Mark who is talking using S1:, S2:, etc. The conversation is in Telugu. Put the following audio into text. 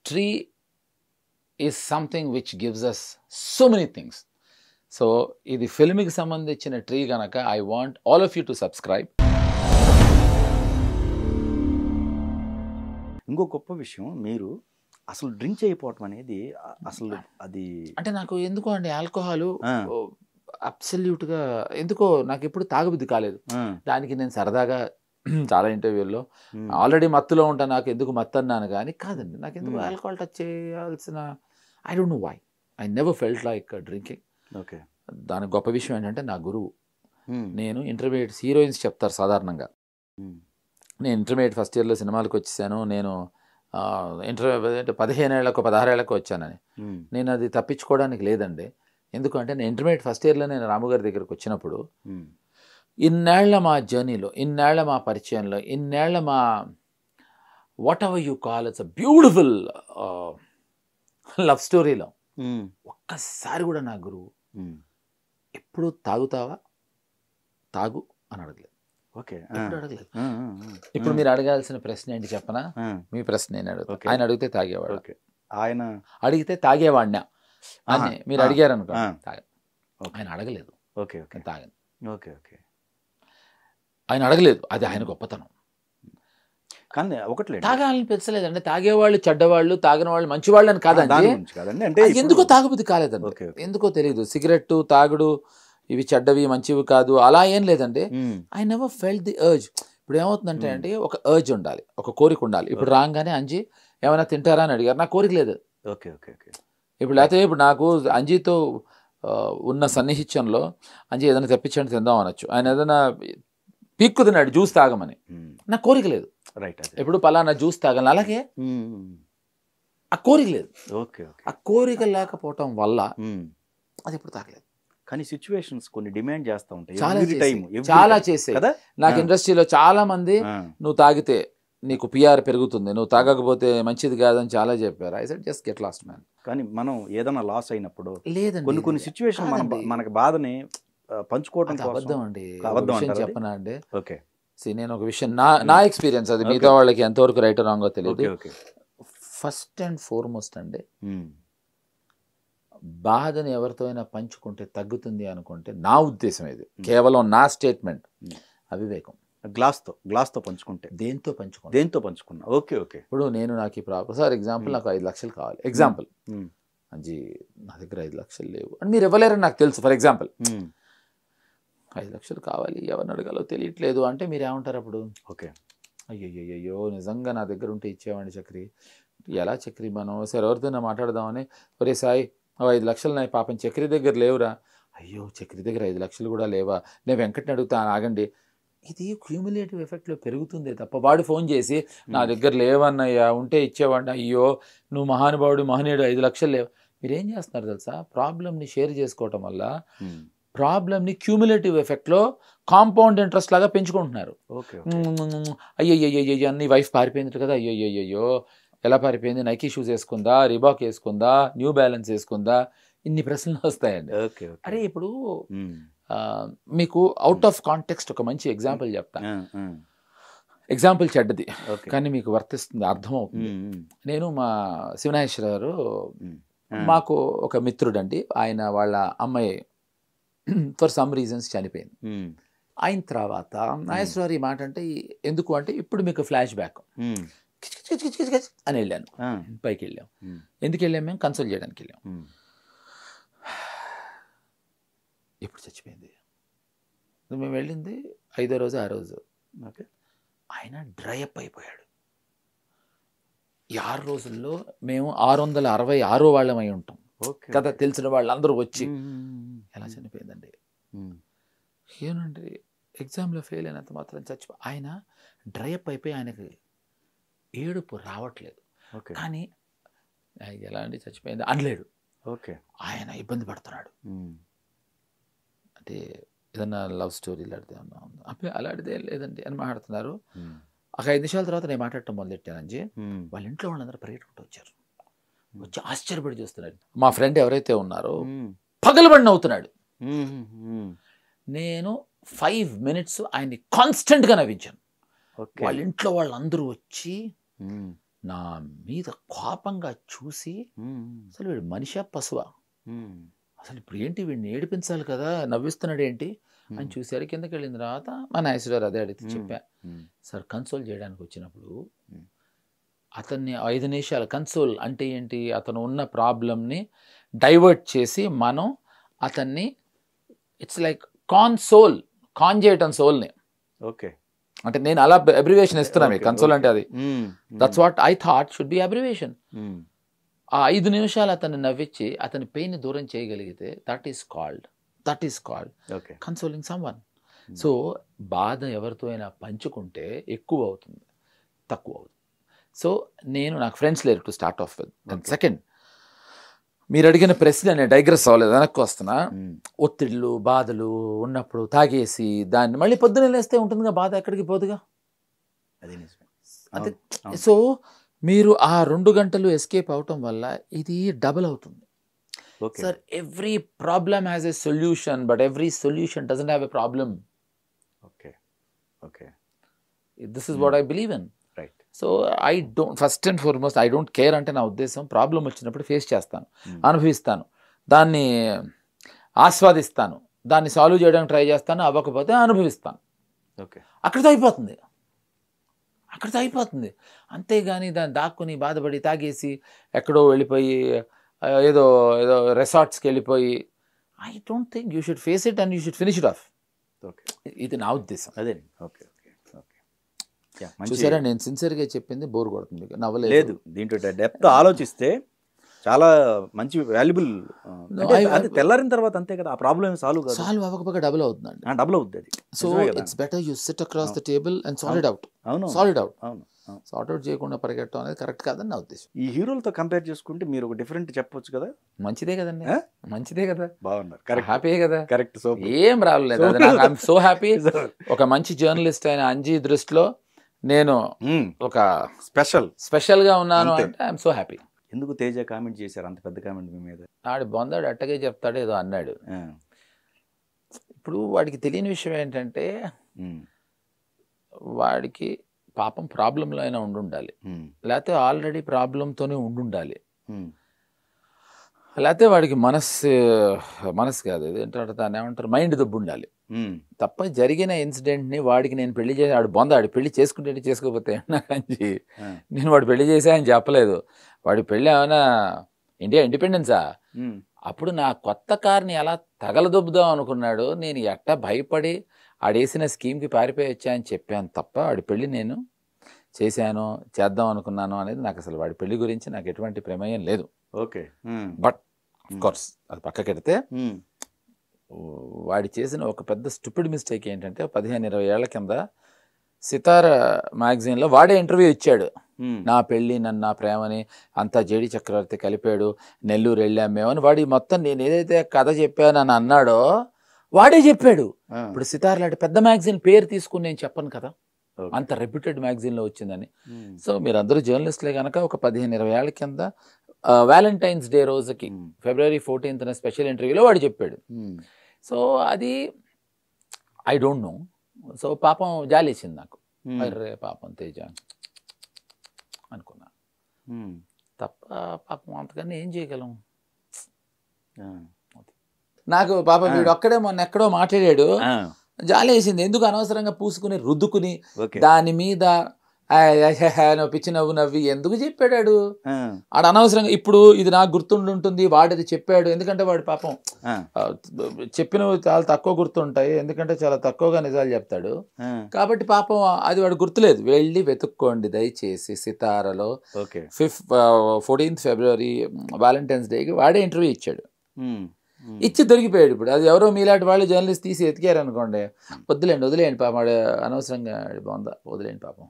S1: tree is something which gives us so many things. So ఇది ఫిల్మ్కి సంబంధించిన ట్రీ కనుక I want all of you to subscribe.
S2: ఇంకో గొప్ప విషయం, మీరు అసలు డ్రింక్ చేయకపోవటం అనేది అసలు అది
S1: అంటే నాకు ఎందుకో అండి ఆల్కహాల్ అబ్సల్యూట్గా ఎందుకో నాకు ఎప్పుడు తాగబుద్ధి కాలేదు. దానికి నేను సరదాగా చాలా ఇంటర్వ్యూల్లో ఆల్రెడీ మత్తులో ఉంటాను, నాకు ఎందుకు మత్తు అన్నాను, కానీ కాదండి నాకు ఎందుకు ఆల్కహాల్ టచ్ చేయాల్సిన I don't know why I never felt like drinking.
S2: Okay.
S1: దానికి గొప్ప విషయం ఏంటంటే నా గురువు, నేను ఇంటర్మీడియట్ హీరోయిన్స్ చెప్తారు సాధారణంగా, నేను ఇంటర్మీడియట్ ఫస్ట్ ఇయర్లో సినిమాలకు వచ్చేసాను, నేను అంటే 15 ఏళ్లకు 16 ఏళ్లకు వచ్చానని. నేను అది తప్పించుకోవడానికి లేదండి. ఎందుకంటే నేను ఇంటర్మీడియట్ ఫస్ట్ ఇయర్లో నేను రాముగారి దగ్గరకు వచ్చినప్పుడు ఇన్నేళ్ల మా జర్నీలో, ఇన్నేళ్ల మా పరిచయంలో, ఇన్నేళ్ల మా what ever you call it's a beautiful love స్టోరీలో ఒక్కసారి కూడా నా గురువు ఎప్పుడు తాగుతావా తాగు అని అడగలేదు.
S2: ఓకే.
S1: ఎప్పుడు అడగలేదు. ఇప్పుడు మీరు అడగాల్సిన ప్రశ్న ఏంటి చెప్పనా? మీ ప్రశ్న నేను అడుగుతా. ఆయన అడిగితే తాగేవాడు,
S2: ఆయన
S1: అడిగితే తాగేవాడినా అని మీరు అడిగారు అనుకో, ఆయన అడగలేదు.
S2: ఓకే ఓకే
S1: తాగను.
S2: Okay okay.
S1: ఆయన అడగలేదు, అది ఆయన గొప్పతనం.
S2: కానీ ఒకటి
S1: తాగాలని పెంచలేదండి. తాగేవాళ్ళు చెడ్డవాళ్ళు, తాగిన వాళ్ళు మంచివాళ్ళు అని కాదండి. ఎందుకో తాగుబుద్ధి కాలేదండి, ఎందుకో తెలియదు. సిగరెట్ తాగుడు ఇవి చెడ్డవి మంచివి కాదు అలా ఏం లేదండి. I never felt the urge. ఇప్పుడు ఏమవుతుందంటే అండి, ఒక అర్జ్ ఉండాలి, ఒక కోరిక ఉండాలి. ఇప్పుడు రాగానే అంజీ ఏమైనా తింటారా అని అడిగారు, నాకు కోరిక లేదు.
S2: Okay okay okay.
S1: ఇప్పుడు లేకపోతే ఇప్పుడు నాకు అంజీతో ఉన్న సన్నిహిత్యంలో అంజీ ఏదైనా తెప్పించండి తిందాం అనొచ్చు, ఆయన ఏదైనా పీక్కు తిన్నాడు జ్యూస్ తాగమని, నాకు కోరిక లేదు.
S2: రైట్.
S1: ఇప్పుడు పలానా జ్యూస్ తాగాలి, అలాగే ఆ కోరిక లేదు.
S2: Okay okay.
S1: ఆ కోరిక లేకపోవటం వల్ల అది ఇప్పుడు తాగలేదు.
S2: కానీ సిచ్యువేషన్స్ కొన్ని డిమాండ్ చేస్తూ ఉంటాయి,
S1: చాలా చేసే కదా. నాకు ఇండస్ట్రీలో చాలా మంది నువ్వు తాగితే నీకు పిఆర్ పెరుగుతుంది, నువ్వు తాగకపోతే మంచిది కాదని చాలా చెప్పారు. I said just get lost man.
S2: కానీ మనం ఏదైనా లాస్ అయినప్పుడు
S1: లేదండి,
S2: కొన్ని సిచ్యువేషన్ మనకి బాధని పంచుకోవడం
S1: అబద్ధం అండి. చెప్పనా అండి?
S2: ఓకే.
S1: నేను ఒక విషయం, నా ఎక్స్పీరియన్స్, అది మిగతా వాళ్ళకి ఎంతవరకు రైట్ రాంగో తెలియదు. ఫస్ట్ అండ్ ఫార్మోస్ట్ అండి, బాధని ఎవరితో అయినా పంచుకుంటే తగ్గుతుంది అనుకుంటే, నా ఉద్దేశం ఇది కేవలం నా స్టేట్మెంట్, అవివేకం.
S2: గ్లాస్తో పంచుకుంటే దేంతో పంచుకున్నా. Okay okay.
S1: ఇప్పుడు నేను నాకు ఈ ప్రాబ్లం, సార్ ఎగ్జాంపుల్ నాకు 5 లక్షలు కావాలి, ఎగ్జాంపుల్ అంజీ నా దగ్గర 5 లక్షలు లేవు అని మీరు ఇవ్వలేరని నాకు తెలుసు. ఫర్ ఎగ్జాంపుల్ 5 లక్షలు కావాలి, ఎవరిని అడగాలో తెలియట్లేదు అంటే మీరు ఏమంటారు అప్పుడు?
S2: ఓకే,
S1: అయ్యో నిజంగా నా దగ్గర ఉంటే ఇచ్చేవాడిని చక్రి, ఎలా చక్రి మనం సరే ఎవరితోనే మాట్లాడదామని, ఒరే సాయి 5 లక్షలు నా పాపం చక్రి దగ్గర లేవురా. అయ్యో చక్రి దగ్గర 5 లక్షలు కూడా లేవా, నేను వెంకట్ని అడుగుతాను ఆగండి. ఇది క్యూములేటివ్ ఎఫెక్ట్లో పెరుగుతుంది తప్ప, వాడు ఫోన్ చేసి నా దగ్గర లేవన్నయ్యా ఉంటే ఇచ్చేవాడిని, అయ్యో నువ్వు మహానుభావుడు మహనీయుడు 5 లక్షలు లేవు. మీరేం చేస్తున్నారు తెలుసా? ప్రాబ్లమ్ని షేర్ చేసుకోవటం వల్ల ప్రాబ్లమ్ని క్యూములేటివ్ ఎఫెక్ట్లో కాంపౌండ్ ఇంట్రెస్ట్ లాగా పెంచుకుంటున్నారు. అయ్యయ్యో నీ వైఫ్ పారిపోయింది కదా, అయ్యో ఎలా పారిపోయింది, Nike shoes వేసుకుందా, Reebok వేసుకుందా, new balance వేసుకుందా, ఇన్ని ప్రశ్నలు వస్తాయండి. అరే ఇప్పుడు మీకు అవుట్ ఆఫ్ కాంటెక్స్ట్ ఒక మంచి ఎగ్జాంపుల్ చెప్తా. ఎగ్జాంపుల్ చెడ్డది కానీ మీకు వర్తిస్తుంది, అర్థం అవుతుంది. నేను మా శివనాగేశ్వర గారు మాకు ఒక మిత్రుడు అండి, ఆయన వాళ్ళ అమ్మాయి ఫర్ సమ్ రీజన్స్ చనిపోయింది. అయిన తర్వాత నాగేశ్వర ఈ మాట అంటే ఎందుకు అంటే, ఇప్పుడు మీకు ఫ్లాష్ బ్యాక్ అని వెళ్ళాను, పైకి వెళ్ళాం. ఎందుకు వెళ్ళాం? మేము కన్సల్ట్ చేయడానికి వెళ్ళాం. ఎప్పుడు చచ్చిపోయింది? మేము వెళ్ళింది 5వ రోజు 6వ రోజు. ఓకే, ఆయన డ్రై అప్ అయిపోయాడు. ఈ 6 రోజుల్లో మేము 666 వాళ్ళమై ఉంటాం కదా, తెలిసిన వాళ్ళందరూ వచ్చి ఎలా చనిపోయిందండి, ఏనండి ఎగ్జామ్లో ఫెయిల్ అయినంత మాత్రం ఆయన డ్రై అప్ అయిపోయి ఆయనకి ఏడుపు రావట్లేదు. కానీ ఎలా అండి చచ్చిపోయింది అనలేడు.
S2: ఓకే,
S1: ఆయన ఇబ్బంది పడుతున్నాడు. అంటే ఏదన్నా లవ్ స్టోరీ లాంటిది ఏమన్నా ఉందా? అలాంటిది ఏం లేదండి అని మాట్లాడుతున్నారు. ఒక 5 నిమిషాల తర్వాత నేను మాట్లాడటం మొదలెట్టానంజీ, వాళ్ళ ఇంట్లో వాళ్ళందరూ పరిగెట్టుకుంటూ వచ్చారు, వచ్చి ఆశ్చర్యపడి చూస్తున్నాడు. మా ఫ్రెండ్ ఎవరైతే ఉన్నారో పగలబడి నవ్వుతున్నాడు. నేను 5 minutes ఆయన్ని కాన్స్టెంట్గా నవ్వించాను. వాళ్ళ ఇంట్లో వాళ్ళందరూ వచ్చి నా మీద కోపంగా చూసి అసలు వీడు మనిషా పశువా, అసలు ఇప్పుడు ఏంటి వీడిని ఏడిపించాలి కదా, నవ్విస్తున్నాడు ఏంటి అని చూసారు. కిందకి వెళ్ళిన తర్వాత మా నాయసుడారు అదే అడిగితే చెప్పా, సార్ కన్సోల్ చేయడానికి వచ్చినప్పుడు అతన్ని 5 నిమిషాలు కన్సోల్ అంటే ఏంటి, అతను ఉన్న ప్రాబ్లమ్ని డైవర్ట్ చేసి మనం అతన్ని ఇట్స్ లైక్ కాన్ చేయటం సోల్ని.
S2: ఓకే,
S1: అంటే నేను అలా అబ్రివేషన్ ఇస్తున్నాను మీకు, కన్సోల్ అంటే అది. That's what I thought should be abbreviation. ఆ 5 నిమిషాలు అతన్ని నవ్వించి అతని పెయిన్ దూరం చేయగలిగితే that is called consoling someone. So బాధ ఎవరితో అయినా పంచుకుంటే ఎక్కువ అవుతుంది, తక్కువ అవుతుంది. సో నాకు ఫ్రెండ్స్ లేరు to start of with. And second, మీరు అడిగిన ప్రశ్న నేను డైగ్రెస్ అవ్వలేదు, వెనక్కి వస్తున్నా. ఒత్తిళ్ళు బాధలు ఉన్నప్పుడు తాగేసి దాన్ని మళ్ళీ పొద్దున లేస్తే ఉంటుందిగా బాధ, ఎక్కడికి పోదుగా. అదే సో మీరు ఆ 2 గంటలు ఎస్కేప్ అవటం వల్ల ఇది డబుల్ అవుతుంది. Sir every problem has a solution, but every solution doesn't have a problem. This is what I believe in. So I don't, first and foremost I don't care. అంటే నా ఉద్దేశం ప్రాబ్లం వచ్చినప్పుడు ఫేస్ చేస్తాను, అనుభవిస్తాను, దాన్ని ఆస్వాదిస్తాను, దాన్ని సాల్వ్ చేయడానికి ట్రై చేస్తాను, అవ్వకపోతే అనుభవిస్తాను. అక్కడితో అయిపోతుంది. అంతేగాని దాన్ని దాక్కుని బాధపడి తాగేసి ఎక్కడో వెళ్ళిపోయి ఏదో రిసార్ట్స్కి వెళ్ళిపోయి, I don't think you should face it and you should finish it of. ఇది నా ఉద్దేశం.
S2: అదే
S1: చూసారా, నేను సిన్సియర్గా చెప్పింది బోర్ కొడుతుంది, నవ్వలేదు.
S2: దీంట్లో డెప్త్ ఆలోచిస్తే చాలా మంచి వాల్యుబుల్. అది తెల్లారిన తర్వాత అంతే కదా, ఆ ప్రాబ్లమ్ సాల్వ్
S1: అవ్వకపోతే డబుల్ అవుతుందండి,
S2: డబుల్ అవుతుంది అది.
S1: So it's better you SIT across the table and solve out. Sort out చేయకుండా పరిగెట్టడం అనేది కరెక్ట్ కాదని నా ఉద్దేశం.
S2: ఈ హీరోలతో కంపేర్ చేసుకుంటే మీరు ఒక డిఫరెంట్ చెప్పొచ్చు కదా.
S1: మంచిదే కదండి, మంచిదే కదా,
S2: బాగున్నారు,
S1: హ్యాపీ కదా,
S2: కరెక్ట్. సో
S1: ఏం రాలేదు, ఐఎమ్ సో హ్యాపీ. ఒక మంచి జర్నలిస్ట్ అయిన అంజీ దృష్టిలో నేను ఒక స్పెషల్గా ఉన్నాను అంటే ఐఎమ్ సో హ్యాపీ.
S2: ఎందుకు తేజ కామెంట్ చేశారు, అంత పెద్ద కామెంట్ మీ మీద?
S1: ఆడు బొందాడు అట్టగే చెప్తాడు, ఏదో అన్నాడు. ఇప్పుడు వాడికి తెలియని విషయం ఏంటంటే, వాడికి పాపం ప్రాబ్లంలో అయినా ఉండాలి, లేకపోతే ఆల్రెడీ ప్రాబ్లంతోనే ఉండాలి, లేకపోతే వాడికి మనసు కాదు, ఏంటంటే దాన్ని ఏమంటారు, మైండ్ దబ్బు ఉండాలి తప్ప. జరిగిన ఇన్సిడెంట్ని వాడికి నేను పెళ్లి చేసి ఆడు బొందాడు పెళ్లి చేసుకుంటే చేసుకోకపోతే నాకంచి నేను వాడు పెళ్లి చేసా అని చెప్పలేదు. వాడి పెళ్ళి ఏమైనా ఇండియా ఇండిపెండెన్సా, అప్పుడు నా కొత్త కార్ని ఎలా తగలదొబ్బుదాం అనుకున్నాడు. నేను ఎట్టా భయపడి ఆడేసిన స్కీమ్కి పారిపోయి వచ్చా అని చెప్పాను తప్ప వాడి పెళ్ళి నేను చేద్దాం అనుకున్నాను అనేది నాకు అసలు వాడి పెళ్లి గురించి నాకు ఎటువంటి ప్రమేయం లేదు.
S2: ఓకే,
S1: బట్ ఆఫ్ కోర్స్ అది పక్కకెడితే వాడి చేసిన ఒక పెద్ద స్టూపిడ్ మిస్టేక్ ఏంటంటే, 15-20 ఏళ్ల కింద సితార మ్యాగజైన్లో వాడే ఇంటర్వ్యూ ఇచ్చాడు. నా పెళ్ళి నా ప్రేమని అంతా జేడి చక్రవర్తి కలిపాడు, నెల్లూరు వెళ్ళాం మేమని. వాడి మొత్తం నేను ఏదైతే కథ చెప్పానని అన్నాడో వాడే చెప్పాడు. ఇప్పుడు సితార లాంటి పెద్ద మ్యాగజైన్ పేరు తీసుకుని నేను చెప్పను కదా, అంత రెప్యూటెడ్ మ్యాగజైన్లో వచ్చిందని. సో మీరందరూ జర్నలిస్టులే కనుక ఒక 15-20 ఏళ్ల కింద వ్యాలంటైన్స్ డే రోజుకి February 14th స్పెషల్ ఇంటర్వ్యూలో వాడు చెప్పాడు. సో అది ఐ డోంట్ నో. సో పాపం జాలేసింది నాకు, అర్రే పాపం తేజ అనుకున్నా తప్ప పాపం అంతకన్నా ఏం చేయగలం. నాకు పాపం వీడు ఒక్కడే మొన్న ఎక్కడో మాట్లాడాడు, జాలేసింది. ఎందుకు అనవసరంగా పూసుకుని రుద్దుకుని దాని మీద పిచ్చి నవ్వు నవ్వి ఎందుకు చెప్పాడు ఆడ అనవసరంగా. ఇప్పుడు ఇది నాకు గుర్తుండుంటుంది, వాడిది చెప్పాడు, ఎందుకంటే వాడు పాపం చెప్పినవి చాలా తక్కువ గుర్తుంటాయి, ఎందుకంటే చాలా తక్కువగా నిజాలు చెప్తాడు కాబట్టి పాపం అది వాడు గుర్తులేదు. వెళ్ళి వెతుక్కోండి దయచేసి. సితారలో 14th February వ్యాలంటైన్స్ డేకి వాడే ఇంటర్వ్యూ ఇచ్చాడు, ఇచ్చి దొరికిపోయాడు. ఇప్పుడు అది ఎవరో మీలాంటి వాళ్ళు జర్నలిస్ట్ తీసి ఎతికారు అనుకోండి, వదిలేండి పాపం, అనవసరంగా బాగుందా, వదిలేండి పాపం.